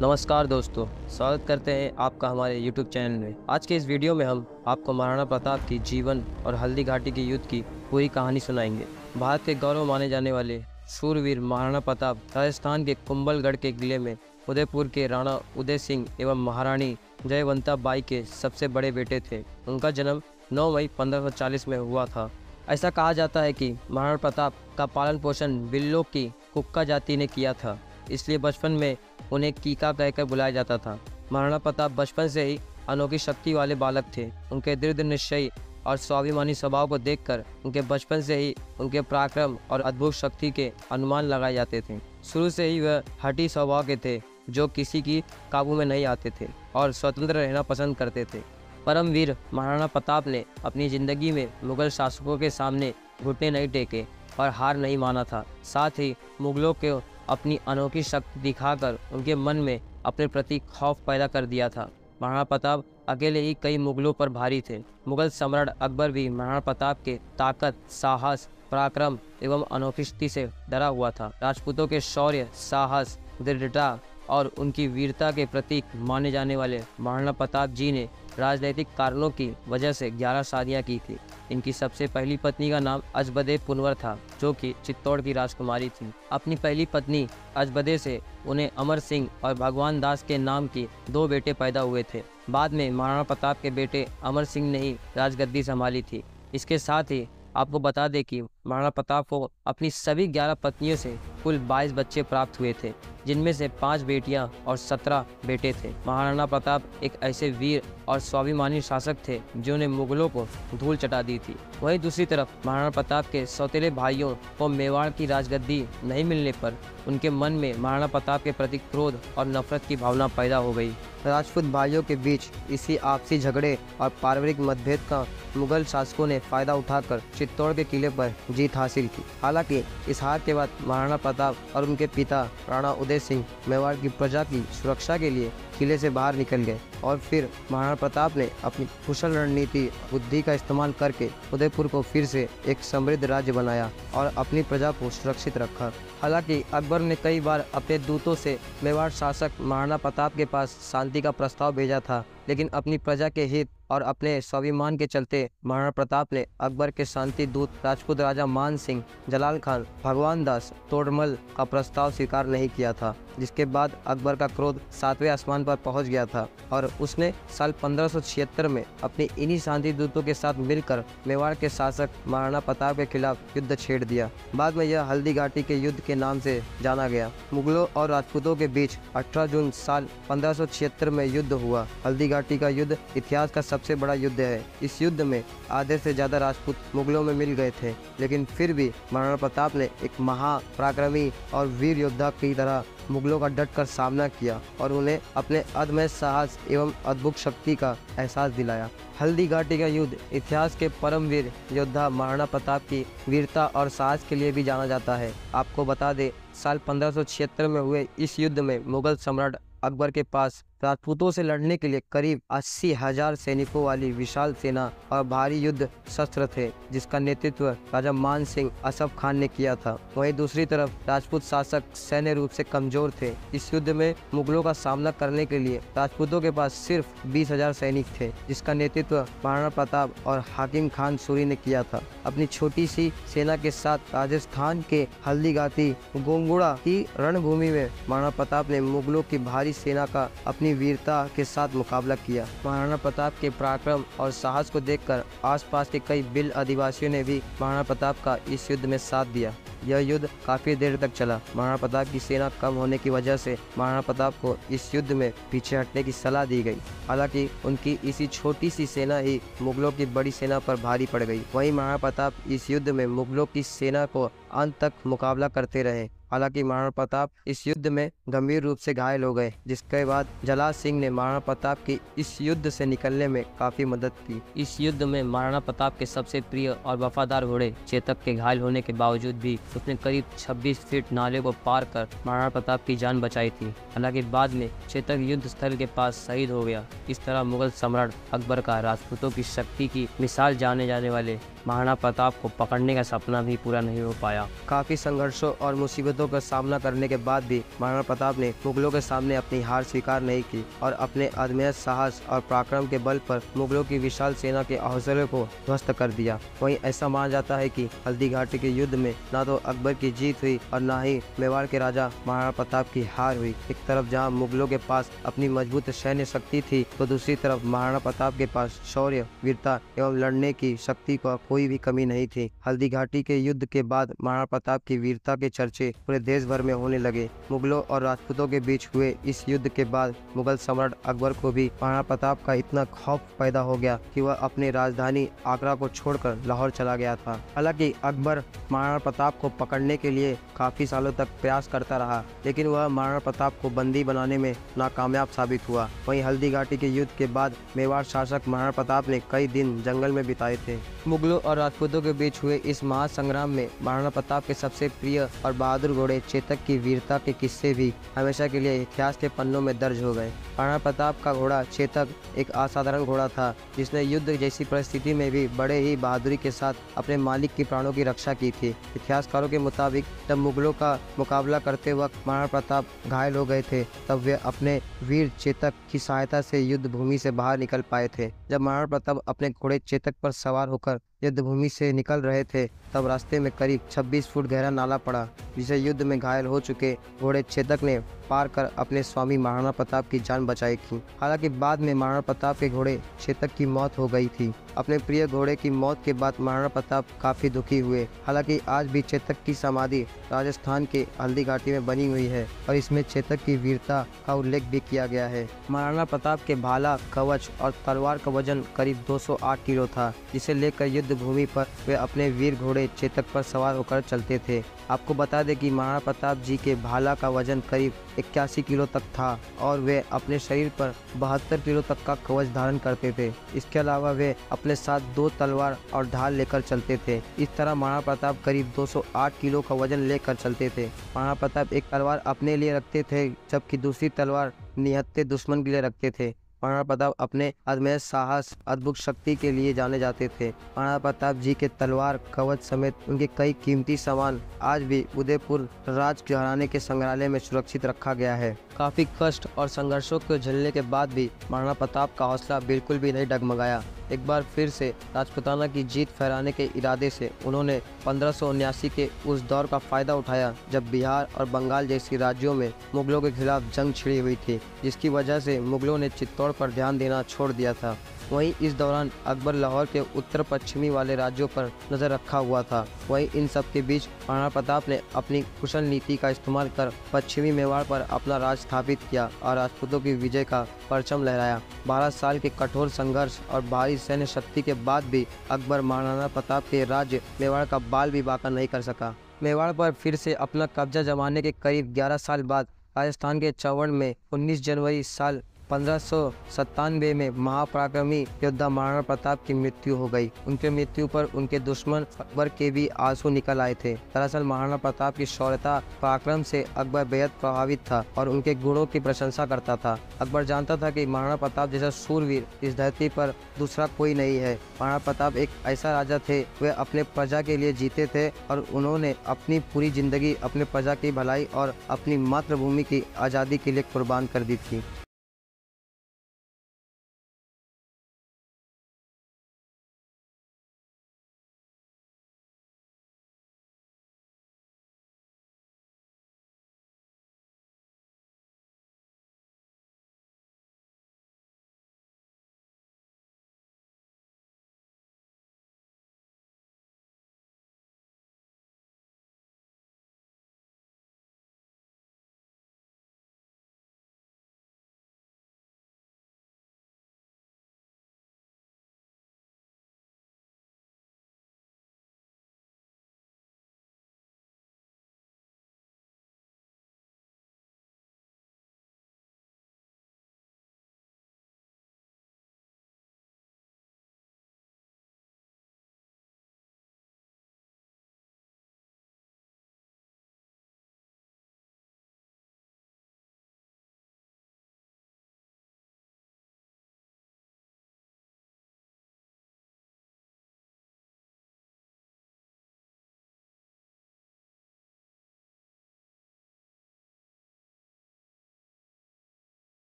नमस्कार दोस्तों, स्वागत करते हैं आपका हमारे YouTube चैनल में। आज के इस वीडियो में हम आपको महाराणा प्रताप की जीवन और हल्दी घाटी के युद्ध की पूरी कहानी सुनाएंगे। भारत के गौरव माने जाने वाले शूरवीर महाराणा प्रताप राजस्थान के कुंभलगढ़ के किले में उदयपुर के राणा उदय सिंह एवं महारानी जयवंता बाई के सबसे बड़े बेटे थे। उनका जन्म 9 मई 1540 में हुआ था। ऐसा कहा जाता है कि महाराणा प्रताप का पालन पोषण बिल्लों की कुक्का जाति ने किया था, इसलिए बचपन में उन्हें कीका कहकर बुलाया जाता था। महाराणा प्रताप बचपन से ही अनोखी शक्ति वाले बालक थे। उनके दृढ़ निश्चयी और स्वाभिमानी स्वभाव को देखकर उनके बचपन से ही उनके पराक्रम और अद्भुत शक्ति के अनुमान लगाए जाते थे। शुरू से ही वह हठी स्वभाव के थे, जो किसी की काबू में नहीं आते थे और स्वतंत्र रहना पसंद करते थे। परमवीर महाराणा प्रताप ने अपनी जिंदगी में मुगल शासकों के सामने घुटने नहीं टेके और हार नहीं माना था। साथ ही मुगलों को अपनी अनोखी शक्ति दिखाकर उनके मन में अपने प्रति खौफ पैदा कर दिया था। महाराणा प्रताप अकेले ही कई मुगलों पर भारी थे। मुगल सम्राट अकबर भी महाराणा प्रताप के ताकत, साहस, पराक्रम एवं अनोखी शक्ति से डरा हुआ था। राजपूतों के शौर्य, साहस, दृढ़ता और उनकी वीरता के प्रतीक माने जाने वाले महाराणा प्रताप जी ने राजनीतिक कारणों की वजह से 11 शादियां की थी। इनकी सबसे पहली पत्नी का नाम अजबदे पुनवर था, जो कि चित्तौड़ की राजकुमारी थी। अपनी पहली पत्नी अजबदे से उन्हें अमर सिंह और भगवान दास के नाम के 2 बेटे पैदा हुए थे। बाद में महाराणा प्रताप के बेटे अमर सिंह ने ही राजगद्दी संभाली थी। इसके साथ ही आपको बता दें कि महाराणा प्रताप को अपनी सभी 11 पत्नियों से कुल 22 बच्चे प्राप्त हुए थे, जिनमें से 5 बेटियां और 17 बेटे थे। महाराणा प्रताप एक ऐसे वीर और स्वाभिमानी शासक थे जिन्होंने मुगलों को धूल चटा दी थी। वहीं दूसरी तरफ महाराणा प्रताप के सौतेले भाइयों को मेवाड़ की राजगद्दी नहीं मिलने पर उनके मन में महाराणा प्रताप के प्रति क्रोध और नफरत की भावना पैदा हो गई। राजपूत भाइयों के बीच इसी आपसी झगड़े और पारिवारिक मतभेद का मुगल शासकों ने फायदा उठाकर चित्तौड़ के किले पर जीत हासिल की। हालांकि इस हार के बाद महाराणा प्रताप और उनके पिता राणा उदय सिंह मेवाड़ की प्रजा की सुरक्षा के लिए किले से बाहर निकल गए और फिर महाराणा प्रताप ने अपनी कुशल रणनीति बुद्धि का इस्तेमाल करके उदयपुर को फिर से एक समृद्ध राज्य बनाया और अपनी प्रजा को सुरक्षित रखा। हालांकि अकबर ने कई बार अपने दूतों से मेवाड़ शासक महाराणा प्रताप के पास शांति का प्रस्ताव भेजा था, लेकिन अपनी प्रजा के हित और अपने स्वाभिमान के चलते महाराणा प्रताप ने अकबर के शांति दूत राजपूत राजा मान सिंह, जलाल खान, भगवान दास, तोड़मल का प्रस्ताव स्वीकार नहीं किया था। जिसके बाद अकबर का क्रोध 7वें आसमान पर पहुंच गया था और उसने साल 1576 में अपने इन्हीं शांति दूतों के साथ मिलकर मेवाड़ के शासक महाराणा प्रताप के खिलाफ युद्ध छेड़ दिया। बाद में यह हल्दी घाटी के युद्ध के नाम से जाना गया। मुगलों और राजपूतों के बीच 18 जून साल 1576 में युद्ध हुआ। हल्दी घाटी का युद्ध इतिहास का सबसे बड़ा युद्ध है। इस युद्ध में आधे से ज्यादा राजपूत मुगलों में मिल गए थे, लेकिन फिर भी महाराणा प्रताप ने एक महापराक्रमी और वीर योद्धा की तरह मुगलों का डटकर सामना किया और उन्हें अपने अदम्य साहस एवं अद्भुत शक्ति का एहसास दिलाया। हल्दी घाटी का युद्ध इतिहास के परमवीर योद्धा महाराणा प्रताप की वीरता और साहस के लिए भी जाना जाता है। आपको बता दें, साल 1576 में हुए इस युद्ध में मुगल सम्राट अकबर के पास राजपूतों से लड़ने के लिए करीब 80,000 सैनिकों वाली विशाल सेना और भारी युद्ध शस्त्र थे, जिसका नेतृत्व राजा मान सिंह असफ खान ने किया था। वहीं दूसरी तरफ राजपूत शासक सैन्य रूप से कमजोर थे। इस युद्ध में मुगलों का सामना करने के लिए राजपूतों के पास सिर्फ 20,000 सैनिक थे, जिसका नेतृत्व महाराणा प्रताप और हाकिम खान सूरी ने किया था। अपनी छोटी सी सेना के साथ राजस्थान के हल्दी घाटी गोंगुड़ा की रणभूमि में महाराणा प्रताप ने मुगलों की भारी सेना का अपनी वीरता के साथ मुकाबला किया। महाराणा प्रताप के पराक्रम और साहस को देखकर आसपास के कई बिल आदिवासियों ने भी महाराणा प्रताप का इस युद्ध में साथ दिया। यह युद्ध काफी देर तक चला। महाराणा प्रताप की सेना कम होने की वजह से महाराणा प्रताप को इस युद्ध में पीछे हटने की सलाह दी गई। हालांकि उनकी इसी छोटी सी सेना ही मुगलों की बड़ी सेना पर भारी पड़ गई। वहीं महाराणा प्रताप इस युद्ध में मुगलों की सेना को अंत तक मुकाबला करते रहे। हालांकि महाराणा प्रताप इस युद्ध में गंभीर रूप से घायल हो गए, जिसके बाद जलाल सिंह ने महाराणा प्रताप की इस युद्ध से निकलने में काफी मदद की। इस युद्ध में महाराणा प्रताप के सबसे प्रिय और वफादार घोड़े चेतक के घायल होने के बावजूद भी उसने करीब 26 फीट नाले को पार कर महाराणा प्रताप की जान बचाई थी। हालांकि बाद में चेतक युद्ध स्थल के पास शहीद हो गया। इस तरह मुगल सम्राट अकबर का राजपूतों की शक्ति की मिसाल जाने जाने वाले महाराणा प्रताप को पकड़ने का सपना भी पूरा नहीं हो पाया। काफ़ी संघर्षों और मुसीबतों का सामना करने के बाद भी महाराणा प्रताप ने मुगलों के सामने अपनी हार स्वीकार नहीं की और अपने अदम्य साहस और पराक्रम के बल पर मुगलों की विशाल सेना के हौसले को ध्वस्त कर दिया। वहीं ऐसा माना जाता है कि हल्दी घाटी के युद्ध में न तो अकबर की जीत हुई और न ही मेवाड़ के राजा महाराणा प्रताप की हार हुई। एक तरफ जहां मुगलों के पास अपनी मजबूत सैन्य शक्ति थी, तो दूसरी तरफ महाराणा प्रताप के पास शौर्य, वीरता एवं लड़ने की शक्ति का कोई भी कमी नहीं थी। हल्दी घाटी के युद्ध के बाद महाराणा प्रताप की वीरता के चर्चे पूरे देश भर में होने लगे। मुगलों और राजपूतों के बीच हुए इस युद्ध के बाद मुगल सम्राट अकबर को भी महाराणा प्रताप का इतना खौफ पैदा हो गया कि वह अपनी राजधानी आगरा को छोड़कर लाहौर चला गया था। हालांकि अकबर महाराणा प्रताप को पकड़ने के लिए काफी सालों तक प्रयास करता रहा, लेकिन वह महाराणा प्रताप को बंदी बनाने में नाकामयाब साबित हुआ। वहीं हल्दी घाटी के युद्ध के बाद मेवाड़ शासक महाराणा प्रताप ने कई दिन जंगल में बिताए थे। मुगलों और राजपूतों के बीच हुए इस महासंग्राम में महाराणा प्रताप के सबसे प्रिय और बहादुर घोड़े चेतक की वीरता के किस्से भी हमेशा के लिए इतिहास के पन्नों में दर्ज हो गए। महाराणा प्रताप का घोड़ा चेतक एक असाधारण घोड़ा था, जिसने युद्ध जैसी परिस्थिति में भी बड़े ही बहादुरी के साथ अपने मालिक की प्राणों की रक्षा की थी। इतिहासकारों के मुताबिक जब मुगलों का मुकाबला करते वक्त महाराणा प्रताप घायल हो गए थे, तब वे अपने वीर चेतक की सहायता से युद्ध भूमि से बाहर निकल पाए थे। जब महाराणा प्रताप अपने घोड़े चेतक पर सवार होकर युद्ध भूमि से निकल रहे थे, तब रास्ते में करीब 26 फुट गहरा नाला पड़ा, जिसे युद्ध में घायल हो चुके घोड़े चेतक ने पार कर अपने स्वामी महाराणा प्रताप की जान बचाई थी। हालांकि बाद में महाराणा प्रताप के घोड़े चेतक की मौत हो गई थी। अपने प्रिय घोड़े की मौत के बाद महाराणा प्रताप काफी दुखी हुए। हालांकि आज भी चेतक की समाधि राजस्थान के हल्दी घाटी में बनी हुई है और इसमें चेतक की वीरता का उल्लेख भी किया गया है। महाराणा प्रताप के भाला, कवच और तलवार का वजन करीब 208 किलो था, जिसे लेकर युद्ध भूमि पर वे अपने वीर घोड़े चेतक पर सवार होकर चलते थे। आपको बता दें कि महाराणा प्रताप जी के भाला का वजन करीब 81 किलो तक था और वे अपने शरीर पर 72 किलो तक का कवच धारण करते थे। इसके अलावा वे अपने साथ 2 तलवार और ढाल लेकर चलते थे। इस तरह महाराणा प्रताप करीब 208 किलो का वजन लेकर चलते थे। महाराणा प्रताप एक तलवार अपने लिए रखते थे, जबकि दूसरी तलवार निहत्थे दुश्मन के लिए रखते थे। महाराणा प्रताप अपने अदम्य साहस, अद्भुत शक्ति के लिए जाने जाते थे। महाराणा प्रताप जी के तलवार, कवच समेत उनके कई कीमती सामान आज भी उदयपुर राज घराने के संग्रहालय में सुरक्षित रखा गया है। काफी कष्ट और संघर्षों को झेलने के बाद भी महाराणा प्रताप का हौसला बिल्कुल भी नहीं डगमगाया। एक बार फिर से राजपूताना की जीत फहराने के इरादे से उन्होंने 1579 के उस दौर का फायदा उठाया, जब बिहार और बंगाल जैसी राज्यों में मुगलों के खिलाफ जंग छिड़ी हुई थी, जिसकी वजह से मुगलों ने चित्तौड़ पर ध्यान देना छोड़ दिया था। वहीं इस दौरान अकबर लाहौर के उत्तर पश्चिमी वाले राज्यों पर नजर रखा हुआ था। वहीं इन सब के बीच महाराणा प्रताप ने अपनी कुशल नीति का इस्तेमाल कर पश्चिमी मेवाड़ पर अपना राज स्थापित किया और राजपूतों की विजय का परचम लहराया। 12 साल के कठोर संघर्ष और भारी सैन्य शक्ति के बाद भी अकबर महाराणा प्रताप के राज्य मेवाड़ का बाल भी बांका नहीं कर सका। मेवाड़ पर फिर से अपना कब्जा जमाने के करीब 11 साल बाद राजस्थान के चौवड़ में 19 जनवरी साल 1597 में महापराक्रमी योद्धा महाराणा प्रताप की मृत्यु हो गई। उनके मृत्यु पर उनके दुश्मन अकबर के भी आंसू निकल आए थे। दरअसल महाराणा प्रताप की शौर्यता, पराक्रम से अकबर बेहद प्रभावित था और उनके गुणों की प्रशंसा करता था। अकबर जानता था कि महाराणा प्रताप जैसा शूरवीर इस धरती पर दूसरा कोई नहीं है। महाराणा प्रताप एक ऐसा राजा थे, वे अपने प्रजा के लिए जीते थे और उन्होंने अपनी पूरी जिंदगी अपने प्रजा की भलाई और अपनी मातृभूमि की आज़ादी के लिए कुर्बान कर दी थी।